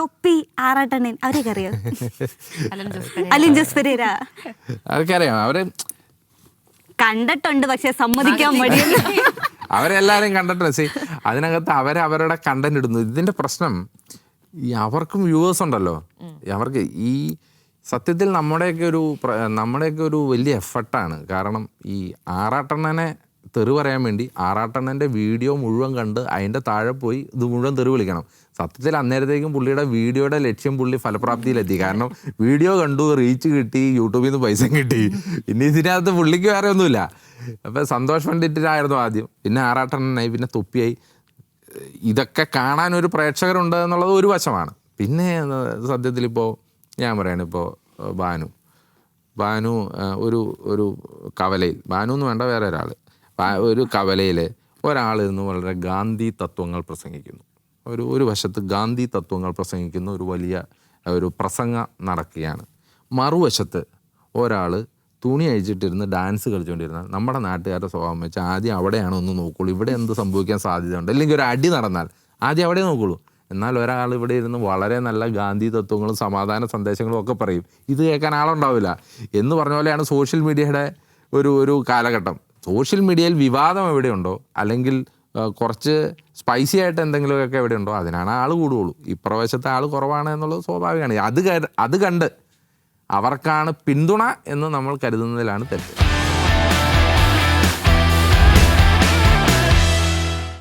തൊപ്പി, ആറാട്ടണ്ണൻ അവരെയൊക്കെ അറിയോ? അലിൻ ജോസ് പെരേര അതൊക്കെ അറിയാം. അവര് കണ്ടിട്ടുണ്ട്, പക്ഷെ സമ്മതിക്കാൻ മടിയാണ്. അവരെല്ലാരും കണ്ടിട്ട് അതിനകത്ത് അവരവരുടെ കണ്ടന്റ് ഇടുന്നു. ഇതിന്റെ പ്രശ്നം ഈ അവർക്കും വ്യൂവേഴ്സ് ഉണ്ടല്ലോ. അവർക്ക് ഈ സത്യത്തിൽ നമ്മുടെയൊക്കെ ഒരു വലിയ എഫർട്ടാണ്. കാരണം ഈ ആറാട്ടണ്ണനെ തെറി പറയാൻ വേണ്ടി ആറാട്ടണ്ണൻ്റെ വീഡിയോ മുഴുവൻ കണ്ട് അതിൻ്റെ താഴെ പോയി ഇത് മുഴുവൻ തെറി വിളിക്കണം. സത്യത്തിൽ അന്നേരത്തേക്കും പുള്ളിയുടെ വീഡിയോയുടെ ലക്ഷ്യം പുള്ളി ഫലപ്രാപ്തിയിലെത്തി. കാരണം വീഡിയോ കണ്ടു, റീച്ച് കിട്ടി, യൂട്യൂബിൽ നിന്ന് പൈസ കിട്ടി. പിന്നെ ഇതിനകത്ത് പുള്ളിക്ക് വേറെ ഒന്നുമില്ല. അപ്പം സന്തോഷ് പണ്ഡിറ്റിലായിരുന്നു ആദ്യം, പിന്നെ ആറാട്ടണ്ണനായി, പിന്നെ തൊപ്പിയായി. ഇതൊക്കെ കാണാനൊരു പ്രേക്ഷകരുണ്ട് എന്നുള്ളത് ഒരു വശമാണ്. പിന്നെ സത്യത്തിലിപ്പോൾ ഞാൻ പറയുകയാണ്, ഇപ്പോൾ ബാനു ഒരു കവലയിൽ, ബാനു എന്ന് വേണ്ട വേറെ ഒരാൾ, ഒരു കവലയിൽ ഒരാളിരുന്ന് വളരെ ഗാന്ധി തത്വങ്ങൾ പ്രസംഗിക്കുന്നു. ഒരു വശത്ത് ഗാന്ധി തത്വങ്ങൾ പ്രസംഗിക്കുന്ന ഒരു വലിയ ഒരു പ്രസംഗം നടക്കുകയാണ്. മറുവശത്ത് ഒരാൾ തുണി അഴിച്ചിട്ടിരുന്ന് ഡാൻസ് കളിച്ചുകൊണ്ടിരുന്നാൽ നമ്മുടെ നാട്ടുകാരുടെ സ്വഭാവം വെച്ചാൽ ആദ്യം അവിടെയാണ് ഒന്ന് നോക്കുള്ളൂ. ഇവിടെ എന്ത് സംഭവിക്കാൻ സാധ്യതയുണ്ട്, അല്ലെങ്കിൽ ഒരു അടി നടന്നാൽ ആദ്യം അവിടെ നോക്കുള്ളൂ. എന്നാൽ ഒരാൾ ഇവിടെ ഇരുന്ന് വളരെ നല്ല ഗാന്ധി തത്വങ്ങളും സമാധാന സന്ദേശങ്ങളും ഒക്കെ പറയും, ഇത് കേൾക്കാൻ ആളുണ്ടാവില്ല. എന്ന് പറഞ്ഞ പോലെയാണ് സോഷ്യൽ മീഡിയയുടെ ഒരു കാലഘട്ടം. സോഷ്യൽ മീഡിയയിൽ വിവാദം എവിടെയുണ്ടോ, അല്ലെങ്കിൽ കുറച്ച് സ്പൈസി ആയിട്ട് എന്തെങ്കിലുമൊക്കെ എവിടെയുണ്ടോ അതിനാണ് ആൾ കൂടുകയുള്ളൂ. ഇപ്രവശത്തെ ആൾ കുറവാണ് എന്നുള്ളത് സ്വാഭാവികമാണ്. അത് കണ്ട് അവർക്കാണ് പിന്തുണ എന്ന് നമ്മൾ കരുതുന്നതിലാണ് തെറ്റ്.